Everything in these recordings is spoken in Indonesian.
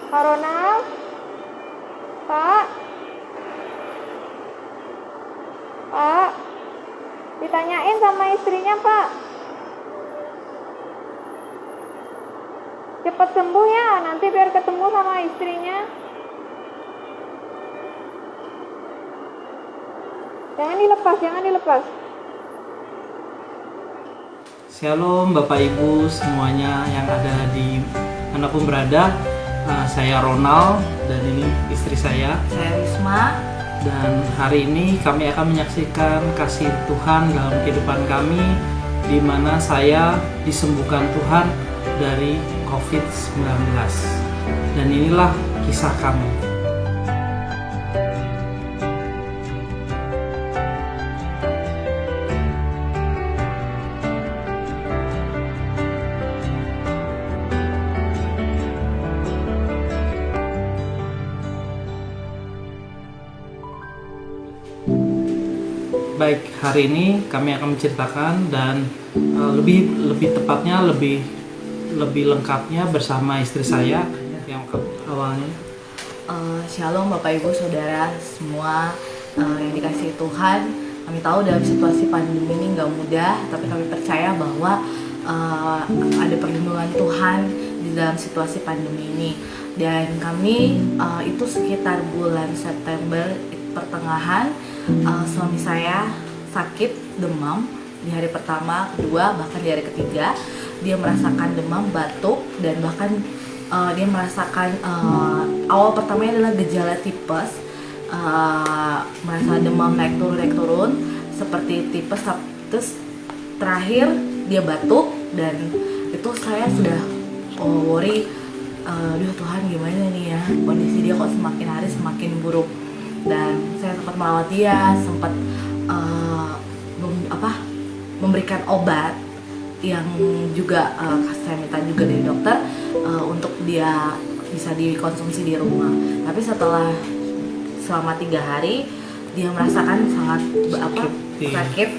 Pak Ronald, Pak, Pak, ditanyain sama istrinya Pak. Cepat sembuh ya, nanti biar ketemu sama istrinya. Jangan dilepas, jangan dilepas. Shalom Bapak Ibu semuanya yang ada di manapun berada. Saya Ronald dan ini istri saya. Saya Risma. Dan hari ini kami akan menyaksikan kasih Tuhan dalam kehidupan kami, di mana saya disembuhkan Tuhan dari COVID-19. Dan inilah kisah kami. Baik, hari ini kami akan menceritakan dan lebih tepatnya lebih lengkapnya bersama istri saya yang awalnya. Shalom Bapak Ibu Saudara semua yang dikasihi Tuhan. Kami tahu dalam situasi pandemi ini nggak mudah, tapi kami percaya bahwa ada perlindungan Tuhan di dalam situasi pandemi ini. Dan kami itu sekitar bulan September pertengahan, suami saya sakit demam di hari pertama, kedua, bahkan di hari ketiga dia merasakan demam, batuk, dan bahkan dia merasakan awal pertamanya adalah gejala tipes, merasa demam naik turun seperti tipes, terus terakhir dia batuk, dan itu saya sudah worry, aduh Tuhan gimana nih ya, kondisi dia kok semakin hari semakin buruk. Dan saya sempat merawat dia, sempat memberikan obat yang juga saya minta juga dari dokter untuk dia bisa dikonsumsi di rumah. Tapi selama 3 hari dia merasakan sangat sakit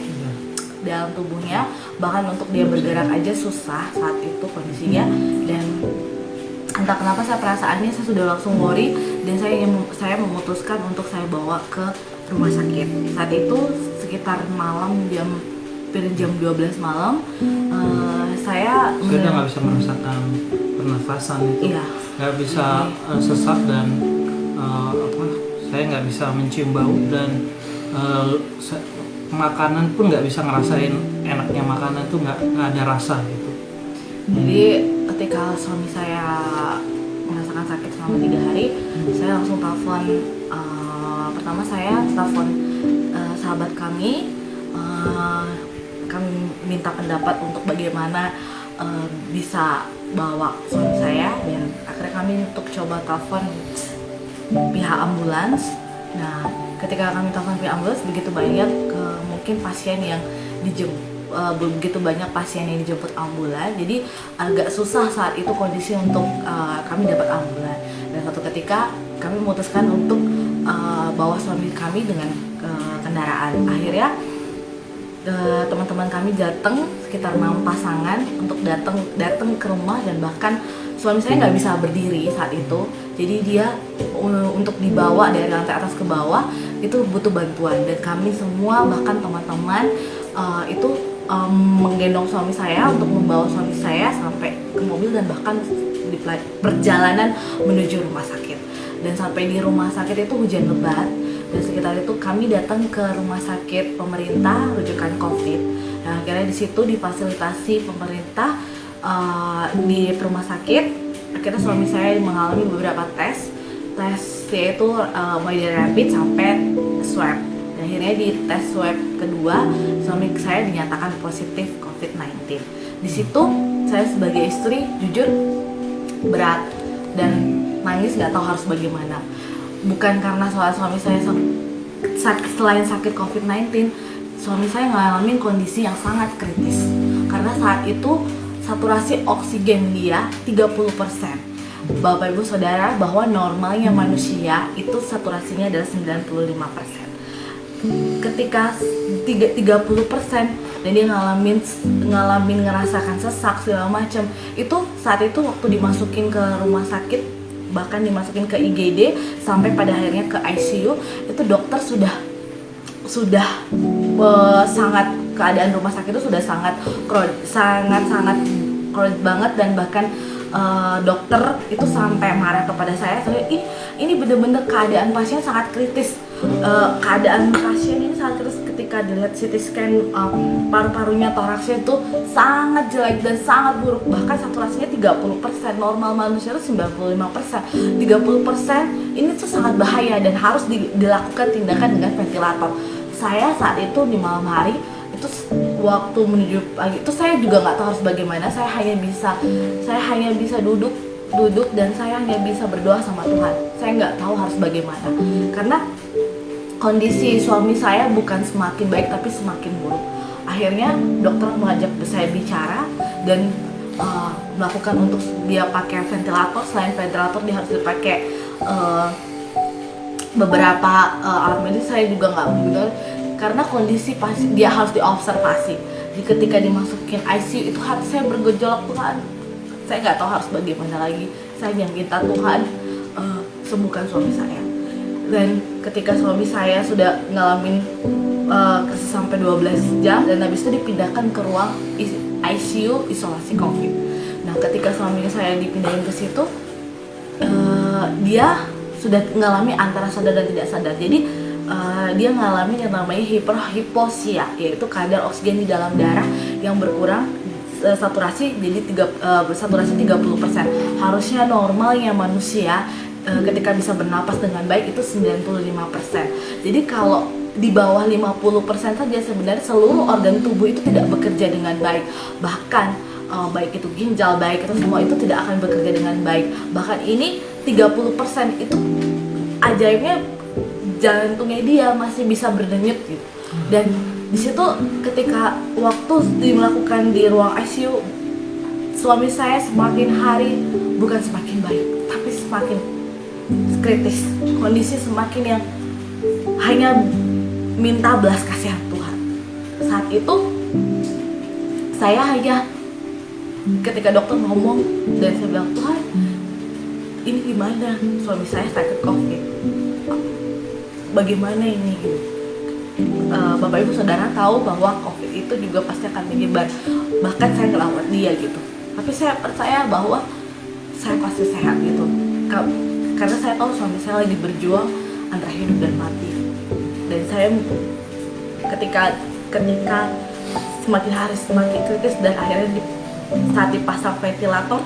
dalam tubuhnya, bahkan untuk dia bergerak aja susah saat itu kondisinya. Dan entah kenapa perasaannya saya sudah langsung worry, dan saya memutuskan untuk saya bawa ke rumah sakit. Saat itu sekitar jam 12 malam, saya udah nggak bisa merasakan pernafasan itu, nggak bisa sesak, dan saya nggak bisa mencium bau, dan makanan pun nggak bisa ngerasain enaknya makanan tuh, nggak ada rasa gitu. Jadi ketika suami saya merasakan sakit selama 3 hari, saya langsung telepon. Pertama saya telepon sahabat kami, kami minta pendapat untuk bagaimana bisa bawa suami saya, dan akhirnya kami untuk coba telepon pihak ambulans. Nah, ketika kami telepon pihak ambulans, begitu banyak mungkin pasien yang begitu banyak pasien yang dijemput ambulan, jadi agak susah saat itu kondisi untuk kami dapat ambulan. Dan suatu ketika kami memutuskan untuk bawa suami kami dengan kendaraan. Akhirnya teman-teman kami datang sekitar 6 pasangan untuk datang ke rumah, dan bahkan suami saya nggak bisa berdiri saat itu. Jadi dia untuk dibawa dari lantai atas ke bawah itu butuh bantuan, dan kami semua bahkan teman-teman itu menggendong suami saya untuk membawa suami saya sampai ke mobil, dan bahkan di perjalanan menuju rumah sakit. Dan sampai di rumah sakit itu hujan lebat, dan sekitar itu kami datang ke rumah sakit pemerintah rujukan COVID. Nah, akhirnya di situ difasilitasi pemerintah di rumah sakit. Akhirnya suami saya mengalami beberapa tes yaitu mulai dari rapid sampai swab. Dan akhirnya di tes swab kedua, suami saya dinyatakan positif COVID-19. Di situ saya sebagai istri jujur berat dan nangis, nggak tahu harus bagaimana. Bukan karena suami saya selain sakit COVID-19, suami saya ngalamin kondisi yang sangat kritis. Karena saat itu saturasi oksigen dia 30%. Bapak Ibu Saudara, bahwa normalnya manusia itu saturasinya adalah 95%. Ketika 30% dan dia ngalamin ngerasakan sesak segala macam, itu saat itu waktu dimasukin ke rumah sakit bahkan dimasukin ke IGD sampai pada akhirnya ke ICU. Itu dokter sudah sangat, keadaan rumah sakit itu sudah sangat crowded banget, dan bahkan dokter itu sampai marah kepada saya. Ini benar-benar keadaan pasien sangat kritis. Keadaan pasien ini sangat kritis ketika dilihat CT scan paru-parunya, toraksnya itu sangat jelek dan sangat buruk. Bahkan saturasinya 30%, normal manusia itu 95%. 30% ini tuh sangat bahaya dan harus dilakukan tindakan dengan ventilator. Saya saat itu di malam hari itu, waktu menuju pagi itu saya juga nggak tahu harus bagaimana. Saya hanya bisa duduk dan saya hanya bisa berdoa sama Tuhan. Saya nggak tahu harus bagaimana karena kondisi suami saya bukan semakin baik tapi semakin buruk. Akhirnya dokter mengajak saya bicara dan melakukan untuk dia pakai ventilator. Selain ventilator dia harus dipakai beberapa alat medis. Saya juga nggak benar karena kondisi pasien dia harus diobservasi. Jadi ketika dimasukin ICU itu hati saya bergejolak, Tuhan, saya nggak tahu harus bagaimana lagi. Saya hanya minta Tuhan sembuhkan suami saya. Dan ketika suami saya sudah ngalamin sampai 12 jam dan habis itu dipindahkan ke ruang ICU isolasi COVID. Nah ketika suami saya dipindahin ke situ, dia sudah mengalami antara sadar dan tidak sadar. Jadi dia mengalami yang namanya hipoxia, yaitu kadar oksigen di dalam darah yang berkurang, saturasi jadi saturasi 30%. Harusnya normalnya manusia ketika bisa bernapas dengan baik itu 95%. Jadi kalau di bawah 50% saja sebenarnya seluruh organ tubuh itu tidak bekerja dengan baik. Bahkan baik itu ginjal, baik itu semua itu tidak akan bekerja dengan baik. Bahkan ini 30% itu ajaibnya jantungnya dia masih bisa berdenyut gitu. Dan di situ ketika waktu dilakukan di ruang ICU, suami saya semakin hari bukan semakin baik tapi semakin kritis. Kondisi semakin yang hanya minta belas kasihan Tuhan. Saat itu saya hanya ketika dokter ngomong dan saya bilang, Tuhan ini gimana, suami saya sakit COVID, bagaimana ini gitu. Bapak ibu saudara tahu bahwa COVID itu juga pasti akan menyebar, bahkan saya ngelawat dia gitu, tapi saya percaya bahwa saya pasti sehat gitu, karena saya tahu suami saya lagi berjuang antara hidup dan mati. Dan saya ketika semakin hari semakin kritis dan akhirnya saat dipasang ventilator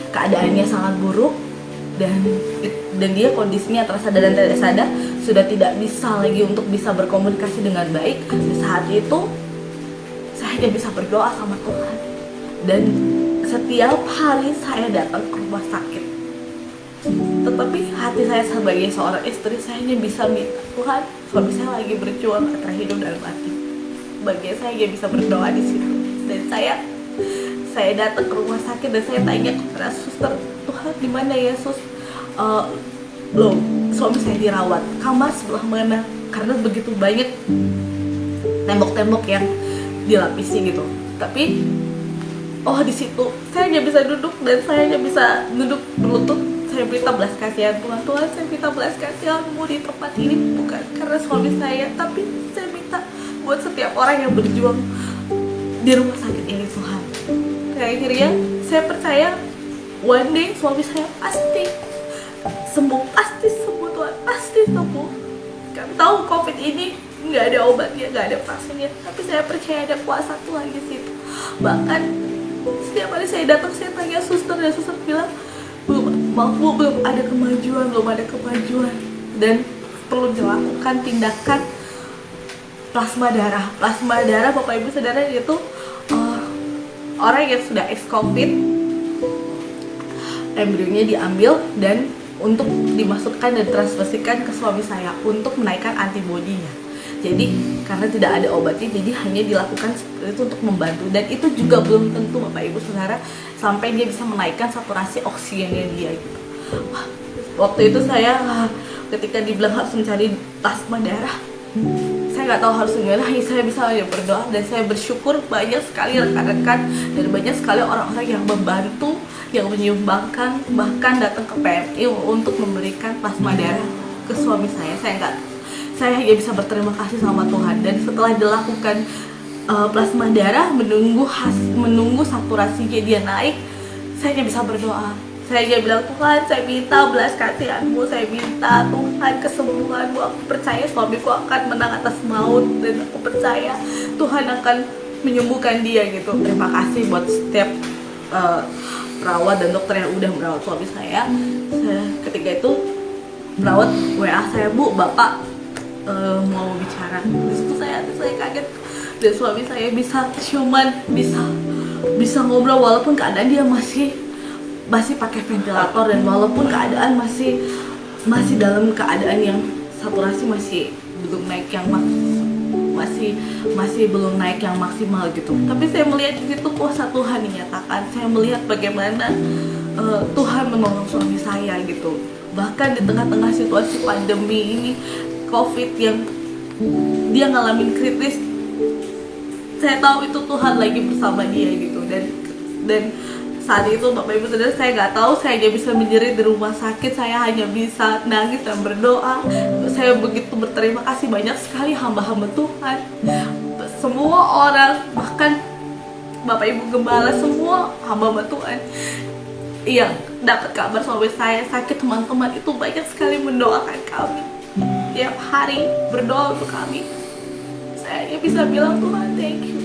keadaannya sangat buruk dan dia kondisinya antara sadar dan tidak sadar, sudah tidak bisa lagi untuk bisa berkomunikasi dengan baik. Di saat itu saya hanya bisa berdoa sama Tuhan, dan setiap hari saya datang ke rumah sakit, tetapi hati saya sebagai seorang istri, saya hanya bisa minta, Tuhan, suami saya lagi berjuang antara hidup dan mati. Bagian saya hanya bisa berdoa di situ. Dan saya datang ke rumah sakit dan saya tanya kepada suster, Tuhan di mana ya sus? Loh, suami saya dirawat, kamar sebelah mana? Karena begitu banyak tembok-tembok yang dilapisi gitu. Tapi di situ saya hanya bisa duduk dan saya hanya bisa duduk berlutut. Saya minta belas kasihan Tuhan, Tuhan saya minta belas kasihanmu di tempat ini, bukan karena suami saya, tapi saya minta buat setiap orang yang berjuang di rumah sakit ini Tuhan. Akhirnya saya percaya one day suami saya pasti sembuh Tuhan, pasti sembuh. Kami tahu COVID ini nggak ada obatnya, nggak ada vaksinnya, tapi saya percaya ada kuasa Tuhan di situ. Bahkan setiap kali saya datang saya tanya suster dan suster bilang belum ada kemajuan dan perlu dilakukan tindakan plasma darah. Bapak ibu saudara, itu orang yang sudah ex-COVID, embrionya diambil dan untuk dimasukkan dan transfusikan ke suami saya untuk menaikkan antibodinya. Jadi karena tidak ada obatnya, jadi hanya dilakukan seperti itu untuk membantu, dan itu juga belum tentu Bapak Ibu Saudara sampai dia bisa menaikkan saturasi oksigennya dia gitu. Waktu itu saya ketika dibilang harus mencari plasma darah, saya nggak tahu harus gimana, hanya saya bisa berdoa. Dan saya bersyukur banyak sekali rekan-rekan dan banyak sekali orang-orang yang membantu, yang menyumbangkan, bahkan datang ke PMI untuk memberikan plasma darah ke suami saya. Saya hanya bisa berterima kasih sama Tuhan. Dan setelah dilakukan plasma darah, menunggu saturasinya dia naik, saya hanya bisa berdoa. Saya hanya bilang, Tuhan, saya minta belas kasihan-Mu, saya minta Tuhan kesembuhan-Mu. Aku percaya suamiku akan menang atas maut, dan aku percaya Tuhan akan menyembuhkan dia gitu. Terima kasih buat setiap perawat dan dokter yang udah merawat suami saya. Ketika itu perawat WA saya, Bu, Bapak mau bicara. Terus itu saya kaget, dan suami saya bisa ciuman, bisa ngobrol walaupun keadaan dia masih pakai ventilator, dan walaupun keadaan masih dalam keadaan yang saturasi masih belum naik yang masih belum naik yang maksimal gitu. Tapi saya melihat di situ kuasa Tuhan dinyatakan. Saya melihat bagaimana Tuhan menolong suami saya gitu. Bahkan di tengah-tengah situasi pandemi ini, COVID yang dia ngalamin kritis, saya tahu itu Tuhan lagi bersama dia gitu. Dan saat itu Bapak Ibu Saudara, saya nggak tahu, saya hanya bisa menjerit di rumah sakit, saya hanya bisa nangis dan berdoa. Saya begitu berterima kasih banyak sekali hamba-hamba Tuhan, semua orang, bahkan Bapak Ibu Gembala, semua hamba-hamba Tuhan yang dapat kabar suami saya sakit. Teman-teman itu banyak sekali mendoakan kami, tiap hari berdoa untuk kami. Saya hanya bisa bilang, Tuhan, thank you.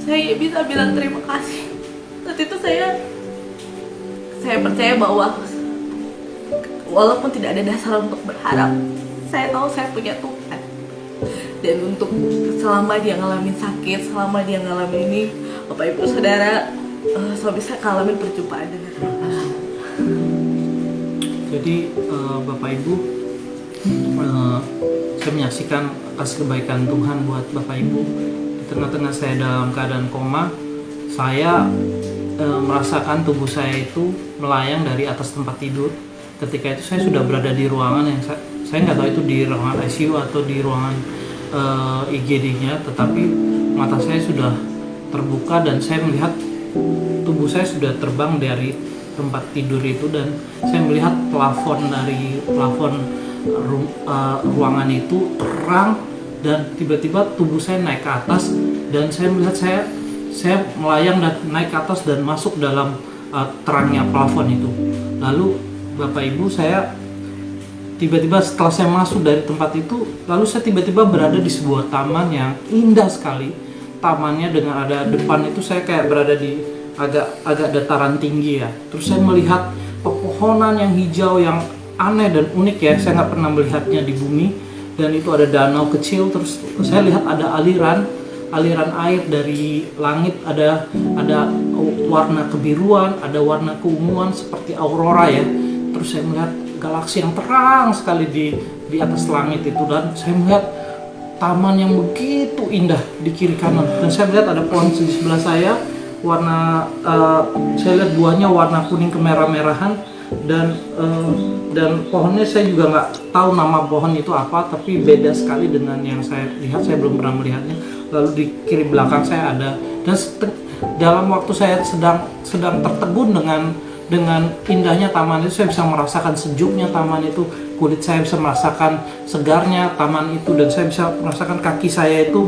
Saya bisa bilang terima kasih. Saat itu saya percaya bahwa walaupun tidak ada dasar untuk berharap, saya tahu saya punya Tuhan. Dan untuk selama dia ngalamin sakit, selama dia ngalamin ini, Bapak Ibu Saudara, suami saya ngalamin perjumpaan dengan Tuhan. Jadi Bapak Ibu, saya menyaksikan kasih kebaikan Tuhan buat Bapak Ibu. Di tengah-tengah saya dalam keadaan koma, saya merasakan tubuh saya itu melayang dari atas tempat tidur. Ketika itu saya sudah berada di ruangan yang saya nggak tahu itu di ruangan ICU atau di ruangan IGD-nya, tetapi mata saya sudah terbuka dan saya melihat tubuh saya sudah terbang dari tempat tidur itu, dan saya melihat plafon ruangan itu terang, dan tiba-tiba tubuh saya naik ke atas, dan saya melihat saya melayang dan naik ke atas dan masuk dalam terangnya plafon itu. Lalu Bapak Ibu, saya tiba-tiba setelah saya masuk dari tempat itu, lalu saya tiba-tiba berada di sebuah taman yang indah sekali. Tamannya dengan ada depan itu saya kayak berada di agak dataran tinggi ya. Terus saya melihat pepohonan yang hijau yang aneh dan unik ya. Saya nggak pernah melihatnya di bumi. Dan itu ada danau kecil. Terus saya lihat ada aliran air dari langit, ada warna kebiruan, ada warna keunguan seperti aurora ya. Terus saya melihat galaksi yang terang sekali di atas langit itu, dan saya melihat taman yang begitu indah di kiri kanan. Dan saya melihat ada pohon di sebelah saya, saya lihat buahnya warna kuning kemerah-merahan, dan pohonnya saya juga nggak tahu nama pohon itu apa, tapi beda sekali dengan yang saya lihat. Saya belum pernah melihatnya. Lalu di kiri belakang saya ada, dan dalam waktu saya sedang tertegun dengan indahnya taman itu, saya bisa merasakan sejuknya taman itu, kulit saya bisa merasakan segarnya taman itu, dan saya bisa merasakan kaki saya itu,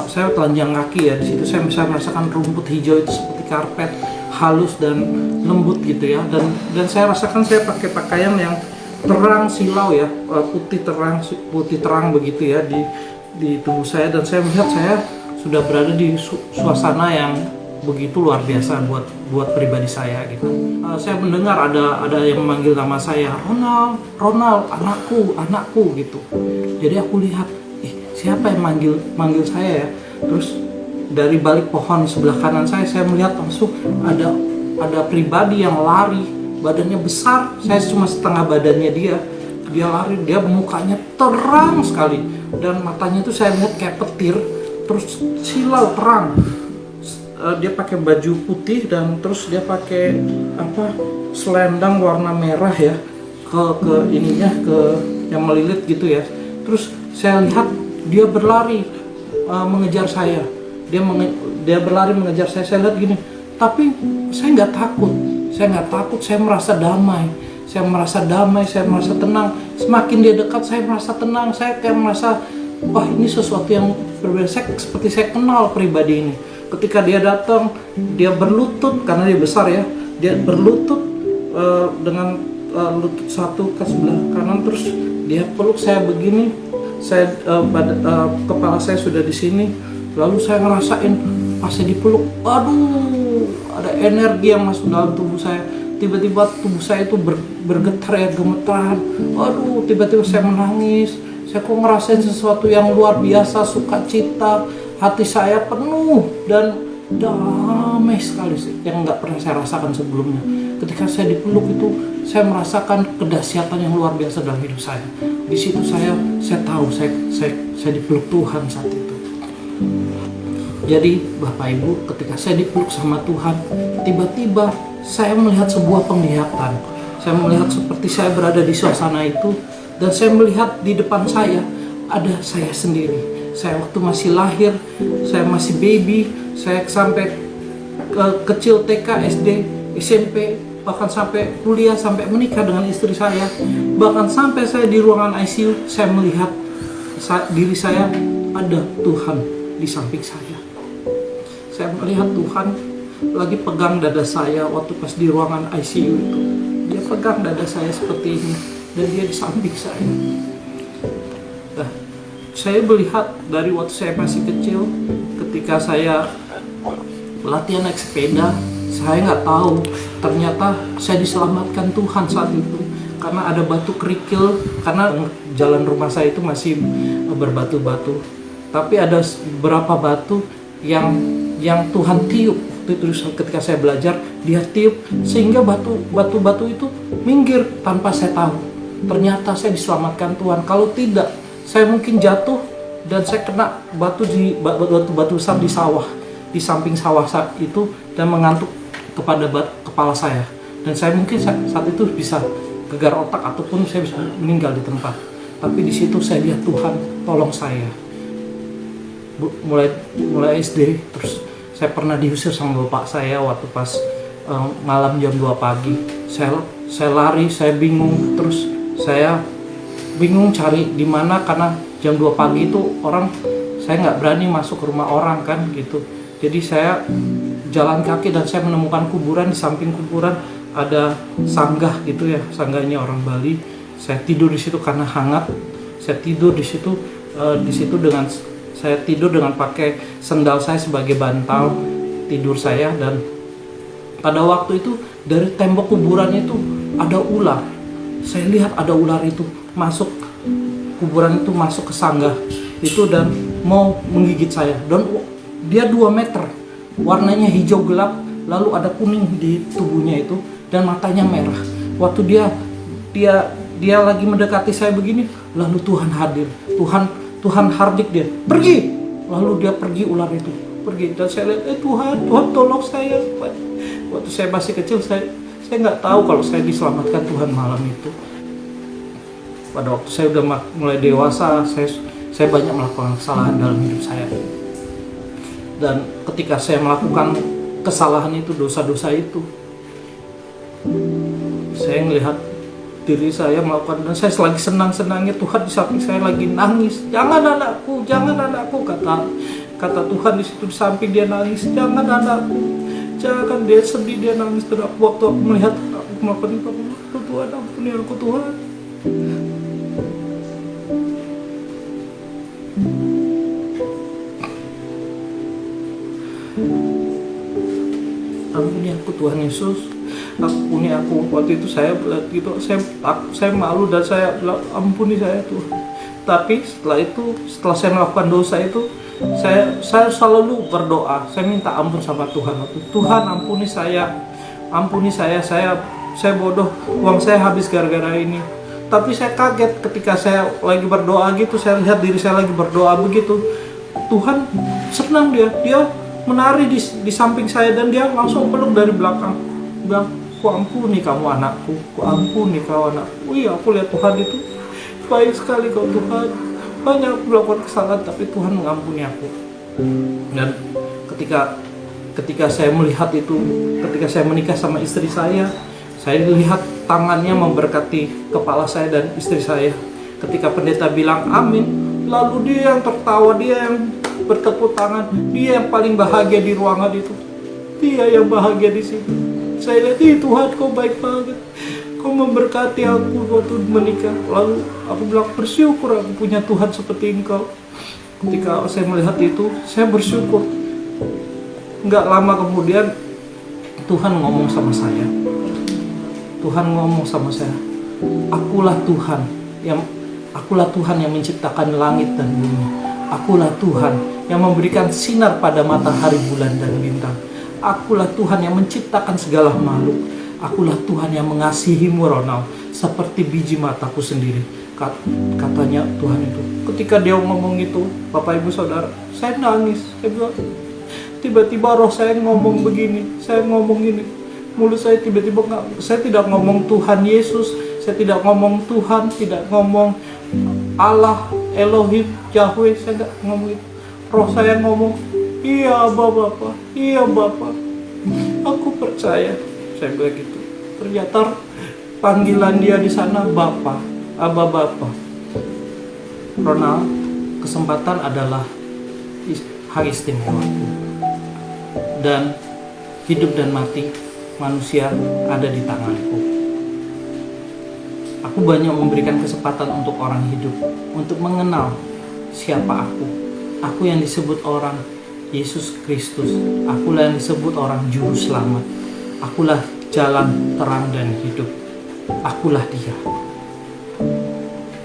saya telanjang kaki ya, di situ saya bisa merasakan rumput hijau itu seperti karpet halus dan lembut gitu ya, dan saya rasakan saya pakai pakaian yang terang silau ya, putih terang begitu ya di tubuh saya, dan saya melihat saya sudah berada di suasana yang begitu luar biasa buat pribadi saya gitu. Saya mendengar ada yang memanggil nama saya, Ronald, anakku gitu. Jadi aku lihat, siapa yang manggil saya ya? Terus dari balik pohon sebelah kanan saya melihat langsung ada pribadi yang lari, badannya besar, saya cuma setengah badannya dia lari, dia mukanya terang sekali, dan matanya itu saya lihat kayak petir, terus silau terang. Dia pakai baju putih, dan terus dia pakai selendang warna merah ya, ke ininya, ke yang melilit gitu ya. Terus saya lihat dia berlari mengejar saya. Dia berlari mengejar saya. Saya lihat gini, tapi saya nggak takut. Saya merasa damai. Saya merasa tenang. Semakin dia dekat, saya merasa tenang. Saya kayak merasa, wah ini sesuatu yang berbeda. Seperti saya kenal pribadi ini. Ketika dia datang, dia berlutut, karena dia besar ya. Dia berlutut dengan lutut satu ke sebelah kanan, terus dia peluk saya begini. Kepala saya sudah di sini. Lalu saya ngerasain pas saya dipeluk, aduh, ada energi yang masuk dalam tubuh saya. Tiba-tiba tubuh saya itu bergetar ya, gemeteran. Aduh, tiba-tiba saya menangis. Saya kok ngerasain sesuatu yang luar biasa, sukacita. Hati saya penuh dan damai sekali sih, yang nggak pernah saya rasakan sebelumnya. Ketika saya dipeluk itu, saya merasakan kedahsyatan yang luar biasa dalam hidup saya. Di situ saya tahu saya dipeluk Tuhan saat itu. Jadi Bapak Ibu, ketika saya dipeluk sama Tuhan, tiba-tiba saya melihat sebuah penglihatan. Saya melihat seperti saya berada di suasana itu, dan saya melihat di depan saya ada saya sendiri. Saya waktu masih lahir, saya masih baby, saya sampai kecil TK, SD, SMP, bahkan sampai kuliah, sampai menikah dengan istri saya. Bahkan sampai saya di ruangan ICU, saya melihat diri saya, ada Tuhan di samping saya. Saya melihat Tuhan lagi pegang dada saya waktu pas di ruangan ICU itu. Dia pegang dada saya seperti ini, dan dia di samping saya. Nah, saya melihat dari waktu saya masih kecil, ketika saya latihan naik sepeda, saya nggak tahu ternyata saya diselamatkan Tuhan saat itu, karena ada batu kerikil, karena jalan rumah saya itu masih berbatu-batu, tapi ada beberapa batu yang Tuhan tiup. Terus ketika saya belajar, dia tiup sehingga batu-batu itu minggir tanpa saya tahu. Ternyata saya diselamatkan Tuhan. Kalau tidak, saya mungkin jatuh dan saya kena batu besar di sawah, di samping sawah itu, dan mengantuk kepada kepala saya. Dan saya mungkin saat itu bisa gegar otak ataupun saya bisa meninggal di tempat. Tapi di situ saya lihat Tuhan tolong saya. Mulai SD, terus saya pernah diusir sama bapak saya waktu pas malam jam 2 pagi. Saya lari, saya bingung, terus saya bingung cari di mana, karena jam 2 pagi itu saya nggak berani masuk ke rumah orang kan gitu. Jadi saya jalan kaki dan saya menemukan kuburan. Di samping kuburan ada sanggah gitu ya, sanggahnya orang Bali. Saya tidur di situ karena hangat. Saya tidur di situ dengan pakai sendal saya sebagai bantal tidur saya. Dan pada waktu itu dari tembok kuburan itu ada ular. Saya lihat ada ular itu masuk kuburan itu, masuk ke sanggah itu dan mau menggigit saya. Dan dia 2 meter, warnanya hijau gelap, lalu ada kuning di tubuhnya itu, dan matanya merah. Waktu dia lagi mendekati saya begini, lalu Tuhan hadir. Tuhan hardik dia, pergi. Lalu dia pergi, ular itu pergi. Dan saya lihat, Tuhan tolong saya. Waktu saya masih kecil, saya nggak tahu kalau saya diselamatkan Tuhan malam itu. Pada waktu saya udah mulai dewasa, saya banyak melakukan kesalahan dalam hidup saya. Dan ketika saya melakukan kesalahan itu, dosa-dosa itu, saya melihat diri saya melakukan, dan saya lagi senang-senangnya, Tuhan di samping saya lagi nangis. Jangan anakku, kata Tuhan di situ di samping dia nangis. Jangan anakku, jangan, dia sedih, dia nangis. Dan waktu aku melihat aku melakukan itu, Tuhan ampuni aku Tuhan. Ampuni aku Tuhan Yesus. Ampuni aku. Waktu itu saya malu dan saya bilang, ampuni saya Tuhan. Tapi setelah saya melakukan dosa itu, saya selalu berdoa. Saya minta ampun sama Tuhan. Tuhan ampuni saya, saya bodoh, uang saya habis gara-gara ini. Tapi saya kaget ketika saya lagi berdoa gitu, saya lihat diri saya lagi berdoa begitu. Tuhan senang, dia menari di samping saya, dan dia langsung peluk dari belakang, bilang, ku ampuni kamu anakku, ku ampuni kau anakku. Iya, aku lihat Tuhan itu baik sekali kau Tuhan. banyak melakukan kesalahan, tapi Tuhan mengampuni aku. Dan ketika saya melihat itu, ketika saya menikah sama istri saya lihat tangannya memberkati kepala saya dan istri saya. Ketika pendeta bilang amin, lalu dia yang tertawa, dia yang bertepuk tangan, dia yang paling bahagia di ruangan itu, dia yang bahagia di situ. Saya lihat, Tuhan kau baik banget, kau memberkati aku waktu menikah. Lalu aku bilang, bersyukur aku punya Tuhan seperti engkau. Ketika saya melihat itu, saya bersyukur. Nggak lama kemudian Tuhan ngomong sama saya. Akulah Tuhan yang menciptakan langit dan bumi. Akulah Tuhan yang memberikan sinar pada matahari, bulan dan bintang. Akulah Tuhan yang menciptakan segala makhluk. Akulah Tuhan yang mengasihimu, Ronald, seperti biji mataku sendiri. Katanya Tuhan itu. Ketika dia ngomong itu, Bapak Ibu Saudara, saya nangis. Saya bilang, tiba-tiba roh saya ngomong begini, saya ngomong gini. Mulut saya tiba-tiba saya tidak ngomong Tuhan Yesus, saya tidak ngomong Tuhan, tidak ngomong Allah, Elohim, Yahweh, saya tidak ngomong itu. Roh saya ngomong, iya Bapak, iya Bapak, aku percaya. Saya bilang gitu. Ternyata panggilan dia di sana Bapak, Abah Bapak. Ronald, kesempatan adalah hak istimewaku. Dan hidup dan mati manusia ada di tanganku. Aku banyak memberikan kesempatan untuk orang hidup, untuk mengenal siapa aku. Aku yang disebut orang Yesus Kristus. Akulah yang disebut orang juru selamat. Akulah jalan terang dan hidup. Akulah dia.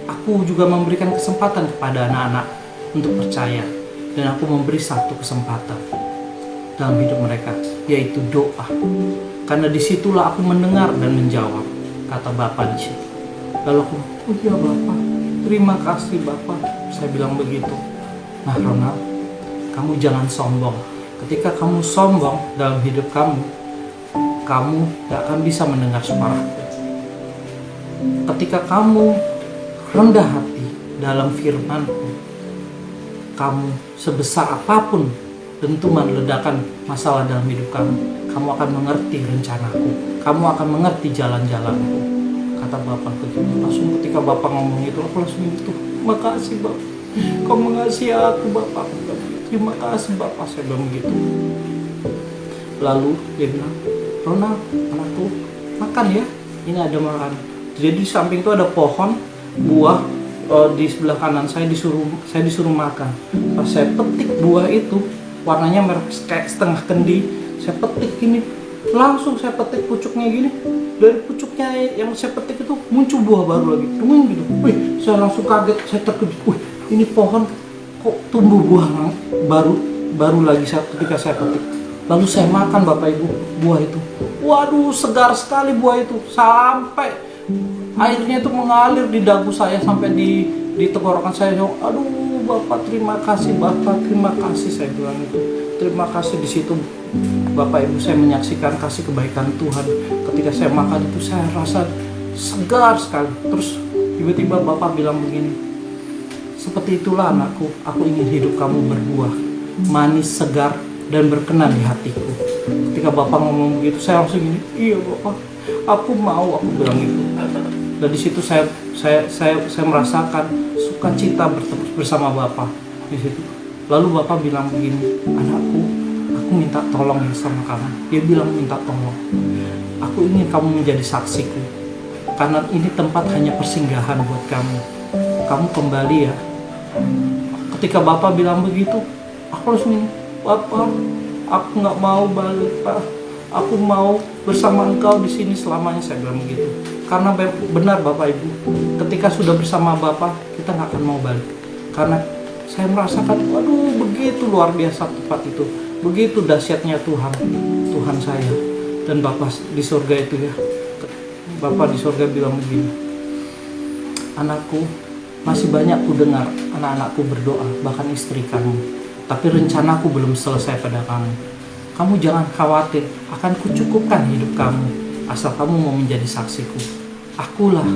Aku juga memberikan kesempatan kepada anak-anak untuk percaya. Dan aku memberi satu kesempatan dalam hidup mereka, yaitu doa. Karena disitulah aku mendengar dan menjawab, kata Bapak di situ. Lalu aku, oh iya Bapak, terima kasih Bapak. Saya bilang begitu. Nah Ronald, kamu jangan sombong. Ketika kamu sombong dalam hidup kamu gak akan bisa mendengar suaraku. Ketika kamu rendah hati dalam firman-Ku, kamu sebesar apapun dentuman ledakan masalah dalam hidup kamu akan mengerti rencanaku, kamu akan mengerti jalan-jalanku, kata Bapak begitu. Langsung ketika Bapak ngomong itu, aku langsung itu, makasih Bapak, kau mengasihi aku Bapak. Terima kasih Bapak, saya bilang begitu. Lalu dia bilang, Ronald, anakku, makan ya, ini ada makan. Jadi di samping itu ada pohon buah, di sebelah kanan saya disuruh makan. Pas saya petik buah itu, warnanya merah kayak setengah kendi, saya petik gini, langsung saya petik pucuknya gini. Dari pucuknya yang saya petik itu muncul buah baru lagi, gitu. Wih, saya langsung kaget, saya terkejut. Wih, ini pohon kok tumbuh buah baru lagi ketika saya petik. Lalu saya makan Bapak Ibu buah itu. Waduh, segar sekali buah itu, sampai airnya itu mengalir di dagu saya sampai di tenggorokan saya. Aduh Bapak, terima kasih Bapak, terima kasih, saya bilang itu. Terima kasih. Di situ Bapak Ibu, saya menyaksikan kasih kebaikan Tuhan. Ketika saya makan itu saya rasa segar sekali. Terus tiba-tiba Bapak bilang begini, seperti itulah anakku, aku ingin hidup kamu berbuah, manis, segar, dan berkenan di hatiku. Ketika Bapak ngomong begitu, saya langsung gini, iya Bapak, aku mau, aku bilang gitu. Dan di situ saya merasakan sukacita bersama Bapak di situ. Lalu Bapak bilang begini, anakku, aku minta tolong ya sama kamu. Dia bilang minta tolong. Aku ingin kamu menjadi saksiku. Karena ini tempat hanya persinggahan buat kamu. Kamu kembali ya. Ketika Bapak bilang begitu, aku langsung ini, Bapak, aku nggak mau balik, Pak. Aku mau bersama engkau di sini selamanya, saya bilang begitu. Karena benar Bapak Ibu, ketika sudah bersama Bapak, kita nggak akan mau balik. Karena saya merasakan, waduh, begitu luar biasa tempat itu, begitu dahsyatnya Tuhan saya dan Bapak di surga itu ya. Bapak di surga bilang begini, anakku, masih banyak ku dengar anak-anakku berdoa, bahkan istri kamu. Tapi rencanaku belum selesai pada kamu. Kamu jangan khawatir, akan kucukupkan hidup kamu, asal kamu mau menjadi saksiku. akulah,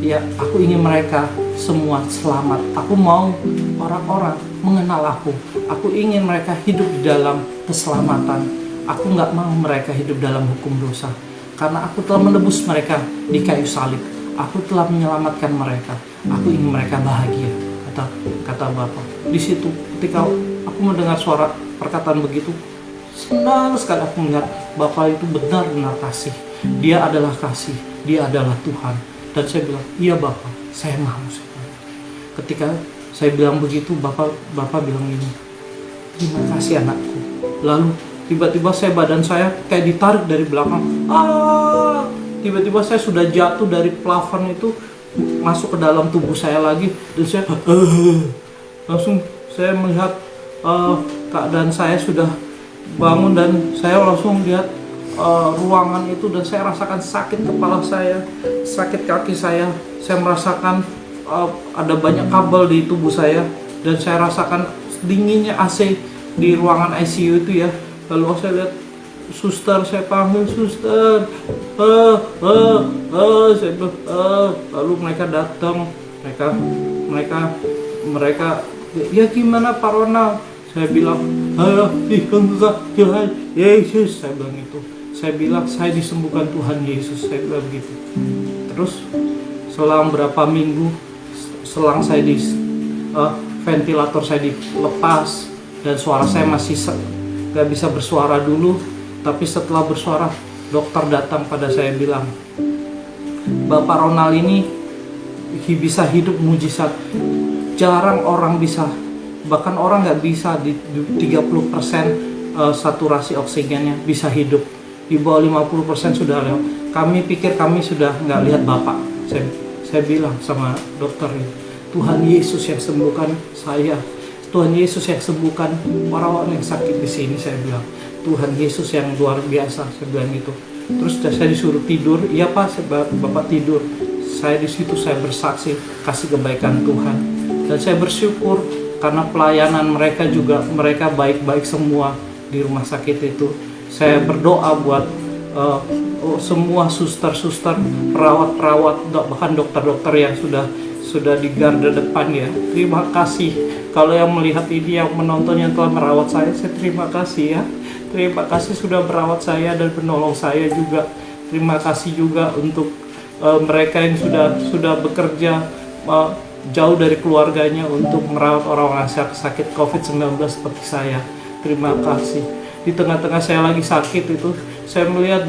ya aku ingin mereka semua selamat. Aku mau orang-orang mengenal aku. Aku ingin mereka hidup di dalam keselamatan. Aku nggak mau mereka hidup dalam hukum dosa. Karena aku telah menebus mereka di kayu salib. Aku telah menyelamatkan mereka. Aku ingin mereka bahagia, kata Bapa. Di situ ketika aku mendengar suara perkataan begitu, senang sekali aku melihat Bapa itu benar-benar kasih. Dia adalah kasih, dia adalah Tuhan. Dan saya bilang, iya Bapa, saya mau. Ketika saya bilang begitu, Bapak bilang ini, terima kasih anakku. Lalu tiba-tiba badan saya kayak ditarik dari belakang. Tiba-tiba saya sudah jatuh dari plafon itu, masuk ke dalam tubuh saya lagi. Dan saya langsung saya melihat keadaan saya sudah bangun. Dan saya langsung lihat ruangan itu. Dan saya rasakan sakit kepala saya, sakit kaki saya. Saya merasakan ada banyak kabel di tubuh saya, dan saya rasakan dinginnya AC di ruangan ICU itu ya. Lalu saya lihat suster, saya panggil suster, saya bilang, lalu mereka datang, mereka ya gimana Pak Ronald? Saya bilang, Tuhan Yesus, saya bilang itu. Saya bilang saya disembuhkan Tuhan Yesus, saya bilang begitu. Terus selang berapa minggu, selang saya di ventilator saya dilepas dan suara saya masih gak bisa bersuara dulu, tapi setelah bersuara dokter datang pada saya bilang, Bapak Ronald ini bisa hidup mujizat. Jarang orang bisa, bahkan orang gak bisa di 30% saturasi oksigennya bisa hidup. Di bawah 50% sudah lewat. Kami pikir kami sudah gak lihat Bapak. Saya bilang sama dokter ini, Tuhan Yesus yang sembuhkan saya. Tuhan Yesus yang sembuhkan orang-orang yang sakit di sini, saya bilang. Tuhan Yesus yang luar biasa, saya bilang gitu. Terus saya disuruh tidur. Iya Pak, Bapak tidur. Saya di situ saya bersaksi kasih kebaikan Tuhan. Dan saya bersyukur karena pelayanan mereka juga, mereka baik-baik semua di rumah sakit itu. Saya berdoa buat semua suster-suster, perawat-perawat, bahkan dokter-dokter yang sudah di garda depan ya. Terima kasih. Kalau yang melihat ini, yang menonton, yang telah merawat saya terima kasih ya. Terima kasih sudah merawat saya dan menolong saya juga. Terima kasih juga untuk mereka yang sudah bekerja jauh dari keluarganya untuk merawat orang-orang sakit COVID-19 seperti saya. Terima kasih. Di tengah-tengah saya lagi sakit itu, saya melihat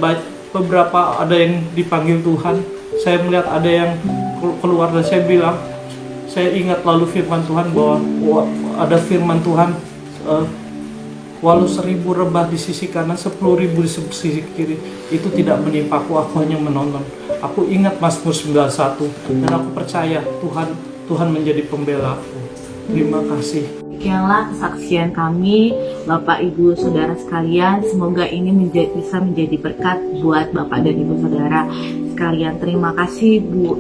beberapa ada yang dipanggil Tuhan. Saya melihat ada yang keluar dan saya bilang, saya ingat lalu firman Tuhan bahwa ada firman Tuhan, walau 1000 rebah di sisi kanan, 10.000 di sisi kiri, itu tidak menimpaku, aku hanya menonton. Aku ingat Mazmur 91 dan aku percaya Tuhan menjadi pembela aku. Terima kasih. Demikianlah kesaksian kami, Bapak Ibu Saudara sekalian. Semoga ini bisa menjadi berkat buat Bapak dan Ibu Saudara sekalian. Terima kasih Bu,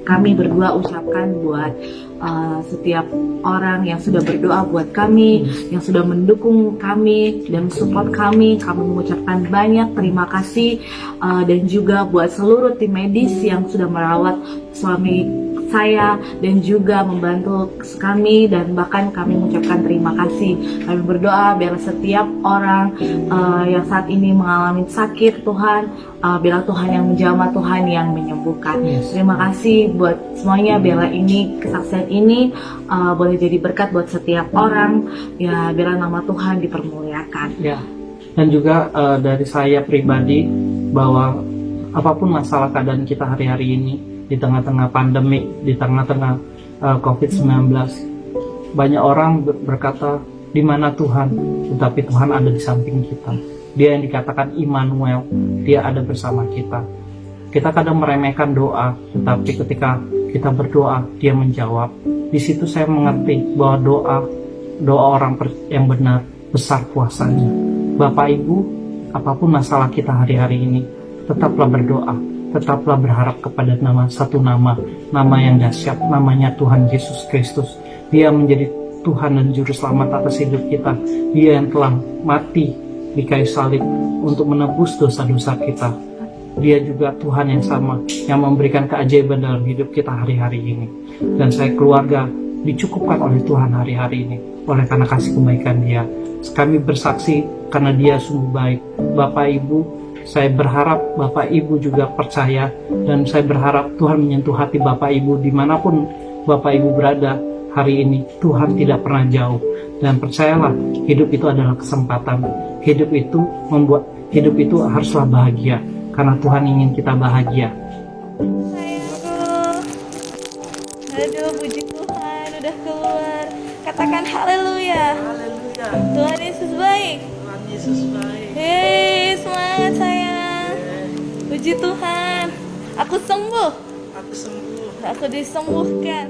kami berdua ucapkan buat setiap orang yang sudah berdoa buat kami, yang sudah mendukung kami dan support kami. Kami mengucapkan banyak terima kasih, dan juga buat seluruh tim medis yang sudah merawat suami saya dan juga membantu kami, dan bahkan kami mengucapkan terima kasih. Kami berdoa biar setiap orang yang saat ini mengalami sakit, Tuhan biarlah Tuhan yang menjamah, Tuhan yang menyembuhkan. Terima kasih buat semuanya, biarlah ini kesaksian ini boleh jadi berkat buat setiap orang ya, biarlah nama Tuhan dipermuliakan ya. Dan juga dari saya pribadi, bahwa apapun masalah keadaan kita hari-hari ini, di tengah-tengah pandemi, di tengah-tengah COVID-19, banyak orang berkata, di mana Tuhan? Tetapi Tuhan ada di samping kita. Dia yang dikatakan Immanuel, Dia ada bersama kita. Kita kadang meremehkan doa, tetapi ketika kita berdoa, Dia menjawab. Di situ saya mengerti bahwa doa orang yang benar besar kuasanya. Bapak Ibu, apapun masalah kita hari-hari ini, tetaplah berdoa. Tetaplah berharap kepada satu nama yang dahsyat, namanya Tuhan Yesus Kristus. Dia menjadi Tuhan dan Juru Selamat atas hidup kita. Dia yang telah mati di kayu salib untuk menebus dosa-dosa kita. Dia juga Tuhan yang sama, yang memberikan keajaiban dalam hidup kita hari-hari ini. Dan saya keluarga dicukupkan oleh Tuhan hari-hari ini, oleh karena kasih kebaikan Dia. Kami bersaksi karena Dia sungguh baik. Bapak Ibu, saya berharap Bapak Ibu juga percaya, dan saya berharap Tuhan menyentuh hati Bapak Ibu dimanapun Bapak Ibu berada hari ini. Tuhan tidak pernah jauh, dan percayalah, hidup itu adalah kesempatan. Hidup itu haruslah bahagia, karena Tuhan ingin kita bahagia. Sayangku, aduh puji Tuhan udah keluar. Katakan haleluya. Haleluya. Tuhan Yesus baik. Tuhan Yesus baik. Hei, semangat sayang. Puji Tuhan. Aku sembuh. Aku sembuh. Aku disembuhkan.